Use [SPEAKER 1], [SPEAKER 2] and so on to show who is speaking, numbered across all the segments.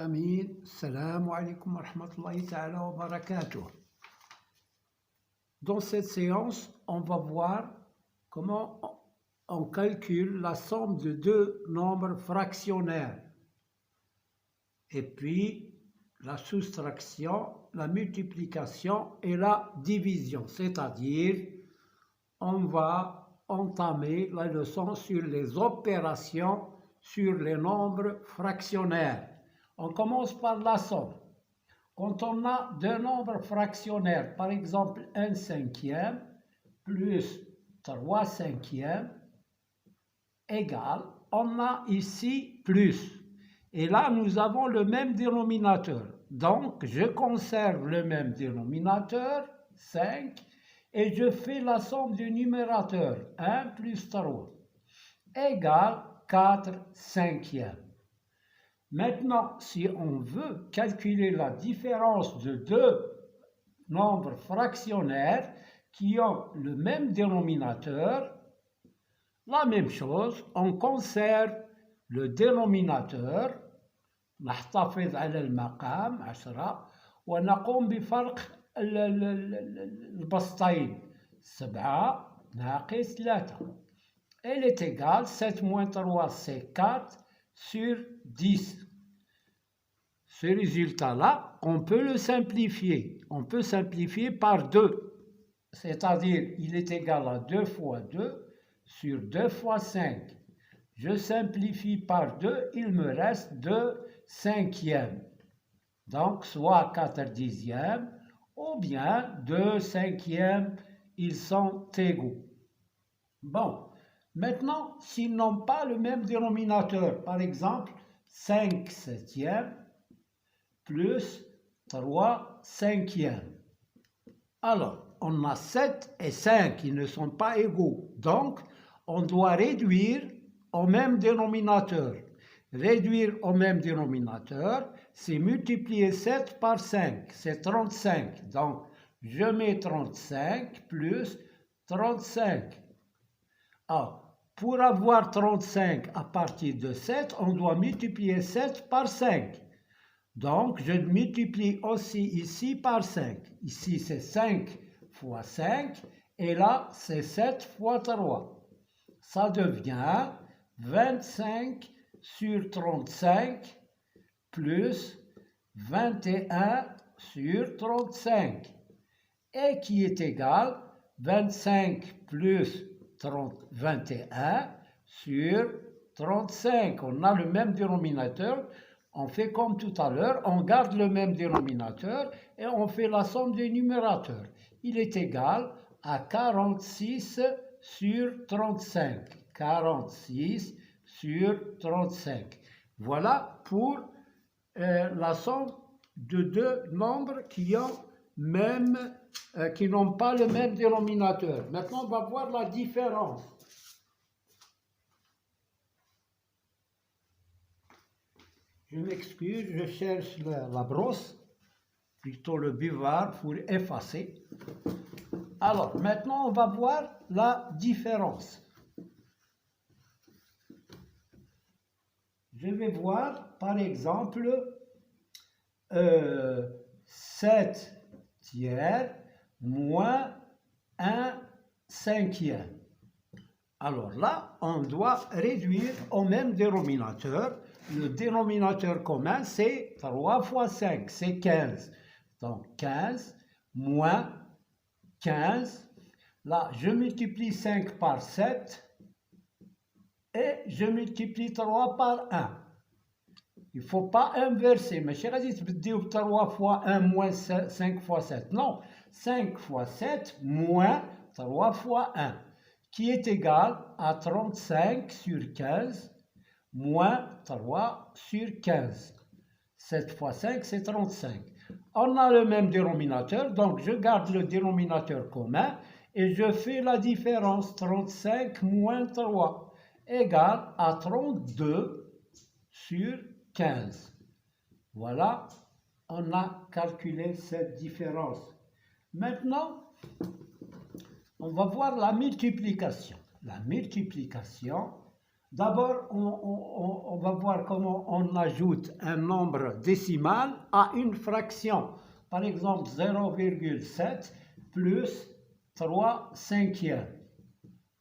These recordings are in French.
[SPEAKER 1] Amin. Salam alaikum wa rahmatullahi ta'ala wa barakatuh. Dans cette séance, on va voir comment on calcule la somme de deux nombres fractionnaires. Et puis, la soustraction, la multiplication et la division. C'est-à-dire, on va entamer la leçon sur les opérations sur les nombres fractionnaires. On commence par la somme. Quand on a deux nombres fractionnaires, par exemple 1 cinquième plus 3 cinquièmes égale, on a ici plus. Et là, nous avons le même dénominateur. Donc, je conserve le même dénominateur, 5, et je fais la somme du numérateur, 1 plus 3, égale 4 cinquièmes. Maintenant, si on veut calculer la différence de deux nombres fractionnaires qui ont le même dénominateur, la même chose, on conserve le dénominateur, نحتفظ على المقام 10 ونقوم بفرق البسطين 7 ناقص 3. Elle est égale, 7 moins 3 c'est 4 sur 10. Ce résultat-là, on peut le simplifier. On peut simplifier par 2. C'est-à-dire, il est égal à 2 fois 2 sur 2 fois 5. Je simplifie par 2, il me reste 2 cinquièmes. Donc, soit 4 dixièmes, ou bien 2 cinquièmes, ils sont égaux. Bon, maintenant, s'ils n'ont pas le même dénominateur, par exemple, 5 septièmes plus 3 cinquièmes. Alors, on a 7 et 5 qui ne sont pas égaux. Donc, on doit réduire au même dénominateur. Réduire au même dénominateur, c'est multiplier 7 par 5, c'est 35. Donc, je mets 35 plus 35. Alors, pour avoir 35 à partir de 7, on doit multiplier 7 par 5. Donc, je multiplie aussi ici par 5. Ici, c'est 5 fois 5, et là, c'est 7 fois 3. Ça devient 25 sur 35 plus 21 sur 35, et qui est égal 25 plus 21 sur 35. On a le même dénominateur, on fait comme tout à l'heure, on garde le même dénominateur et on fait la somme des numérateurs. Il est égal à 46 sur 35. 46 sur 35. Voilà pour la somme de deux nombres qui n'ont pas le même dénominateur. Maintenant, on va voir la différence. Je m'excuse, je cherche la brosse, plutôt le buvard pour effacer. Alors, maintenant, on va voir la différence. Je vais voir, par exemple, 7 tiers moins 1 cinquième. Alors là, on doit réduire au même dénominateur. Le dénominateur commun, c'est 3 fois 5, c'est 15. Donc 15 moins 15. Là, je multiplie 5 par 7. Et je multiplie 3 par 1. Il ne faut pas inverser. Mais je vais dire 3 fois 1 moins 5 fois 7. Non, 5 fois 7 moins 3 fois 1, qui est égal à 35 sur 15 moins 3 sur 15. 7 fois 5, c'est 35. On a le même dénominateur, donc je garde le dénominateur commun et je fais la différence. 35 moins 3 égale à 32 sur 15. Voilà, on a calculé cette différence. Maintenant, on va voir la multiplication. La multiplication, D'abord, on va voir comment on ajoute un nombre décimal à une fraction. Par exemple, 0,7 plus 3 cinquièmes.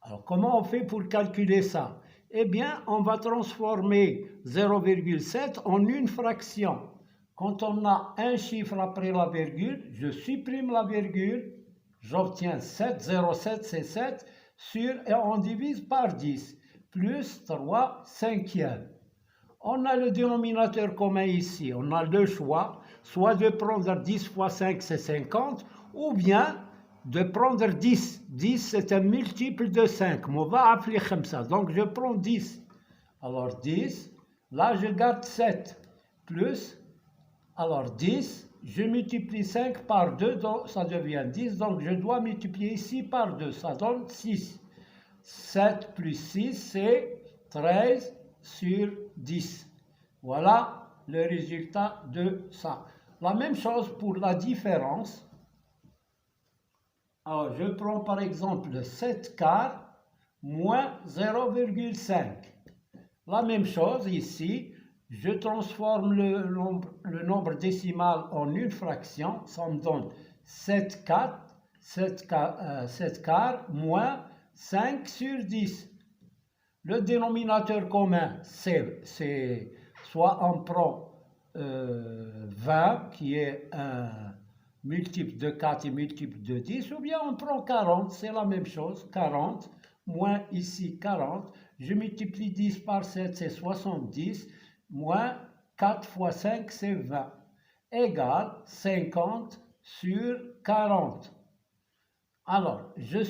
[SPEAKER 1] Alors, comment on fait pour calculer ça? Eh bien, on va transformer 0,7 en une fraction. Quand on a un chiffre après la virgule, je supprime la virgule, j'obtiens 7, 0,7 c'est 7, et on divise par 10, plus 3 cinquièmes. On a le dénominateur commun ici, on a le choix, soit de prendre 10 fois 5 c'est 50, ou bien de prendre 10. 10 c'est un multiple de 5, on va appeler comme ça, donc je prends 10. Alors 10, là je garde 7, plus, alors 10, je multiplie 5 par 2, donc ça devient 10, donc je dois multiplier ici par 2, ça donne 6. 7 plus 6, c'est 13 sur 10. Voilà le résultat de ça. La même chose pour la différence. Alors, je prends par exemple 7 quarts moins 0,5. La même chose ici, je transforme le nombre décimal en une fraction, ça me donne 7 quarts moins 5 sur 10. Le dénominateur commun, c'est soit on prend 20, qui est un multiple de 4 et multiple de 10, ou bien on prend 40, c'est la même chose, 40, moins ici 40, je multiplie 10 par 7, c'est 70, moins 4 fois 5, c'est 20, égale 50 sur 40. Alors, je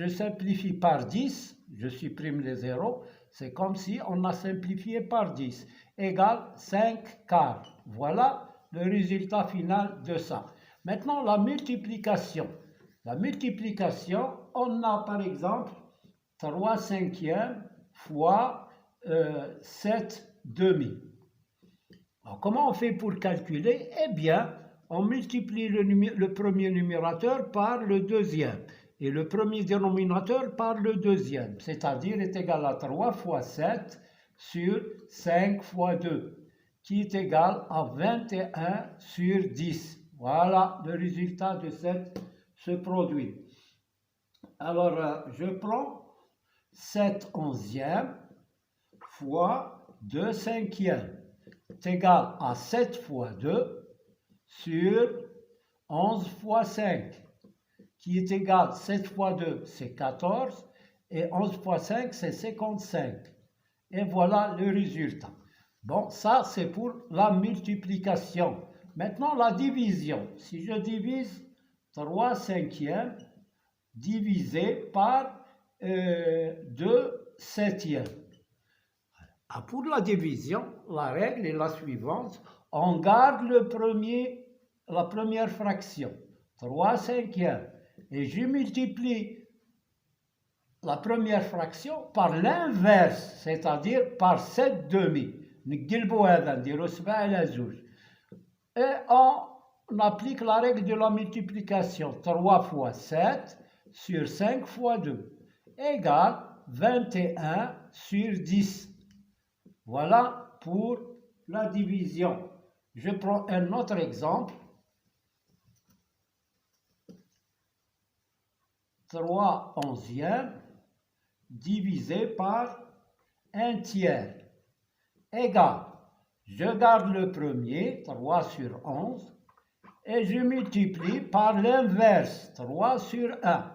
[SPEAKER 1] simplifie par 10, je supprime les zéros, c'est comme si on a simplifié par 10, égale 5 quarts. Voilà le résultat final de ça. Maintenant, la multiplication. La multiplication, on a par exemple 3 cinquièmes fois 7 demi. Alors, comment on fait pour calculer? Eh bien, on multiplie le premier numérateur par le deuxième et le premier dénominateur par le deuxième, c'est-à-dire est égal à 3 fois 7 sur 5 fois 2, qui est égal à 21 sur 10. Voilà le résultat de ce produit. Alors, je prends 7 onzièmes fois 2 cinquièmes est égal à 7 fois 2 sur 11 fois 5, qui est égal, 7 fois 2, c'est 14, et 11 fois 5, c'est 55. Et voilà le résultat. Bon, ça, c'est pour la multiplication. Maintenant, la division. Si je divise 3 cinquièmes divisé par 2 septièmes. Pour la division, la règle est la suivante. On garde la première fraction, 3 cinquièmes, et je multiplie la première fraction par l'inverse, c'est-à-dire par 7 demi. Et on applique la règle de la multiplication. 3 fois 7 sur 5 fois 2 égale 21 sur 10. Voilà pour la division. Je prends un autre exemple. 3 onzièmes divisé par 1 tiers égale, je garde le premier, 3 sur 11, et je multiplie par l'inverse, 3 sur 1,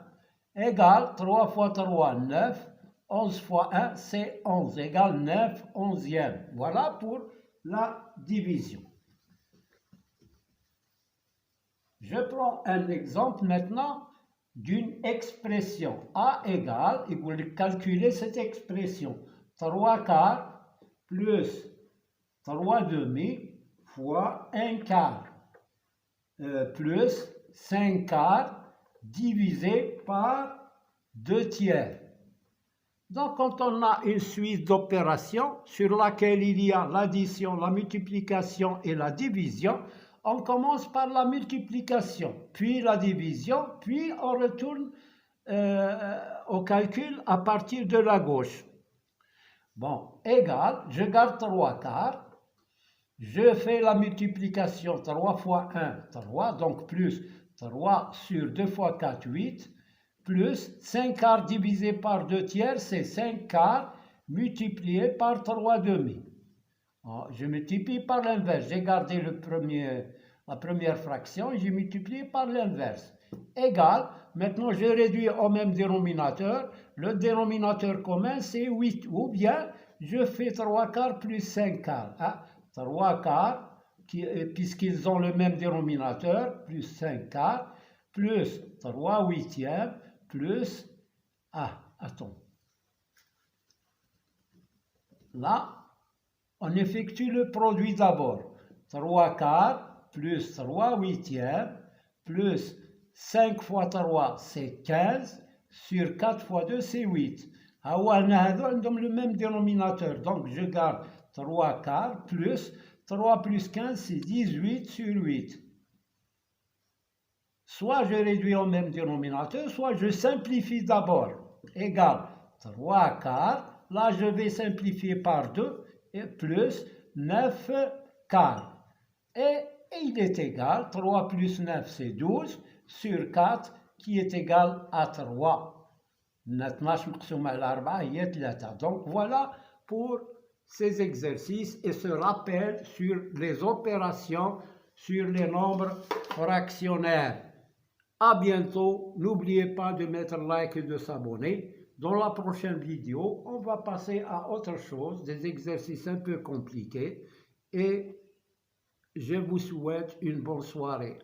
[SPEAKER 1] égale 3 fois 3, 9, 11 fois 1, c'est 11, égale 9 onzièmes. Voilà pour la division. Je prends un exemple maintenant d'une expression. A égale, et vous calculez cette expression, 3 quarts plus 3 demi fois 1 quart plus 5 quarts divisé par 2 tiers. Donc, quand on a une suite d'opérations sur laquelle il y a l'addition, la multiplication et la division, on commence par la multiplication, puis la division, puis on retourne au calcul à partir de la gauche. Bon, égal, je garde 3 quarts. Je fais la multiplication 3 fois 1, 3, donc plus 3 sur 2 fois 4, 8, plus 5 quarts divisé par 2 tiers, c'est 5 quarts multiplié par 3 demi. Je multiplie par l'inverse. J'ai gardé la première fraction et j'ai multiplié par l'inverse. Égal, maintenant je réduis au même dénominateur. Le dénominateur commun c'est 8. Ou bien je fais 3 quarts plus 5 quarts. 3 quarts, puisqu'ils ont le même dénominateur, plus 5 quarts, plus 3 huitièmes, plus... attends. Là, on effectue le produit d'abord. 3 quarts plus 3 huitièmes plus 5 fois 3 c'est 15 sur 4 fois 2 c'est 8. On a le même dénominateur, donc je garde 3 quarts plus 3 plus 15 c'est 18 sur 8. Soit je réduis au même dénominateur, soit je simplifie d'abord. Égal 3 quarts, là je vais simplifier par 2. Et plus 9 quarts. Et il est égal, 3 plus 9 c'est 12, sur 4 qui est égal à 3. Donc voilà pour ces exercices et ce rappel sur les opérations sur les nombres fractionnaires. À bientôt, n'oubliez pas de mettre like et de s'abonner. Dans la prochaine vidéo, on va passer à autre chose, des exercices un peu compliqués. Et je vous souhaite une bonne soirée.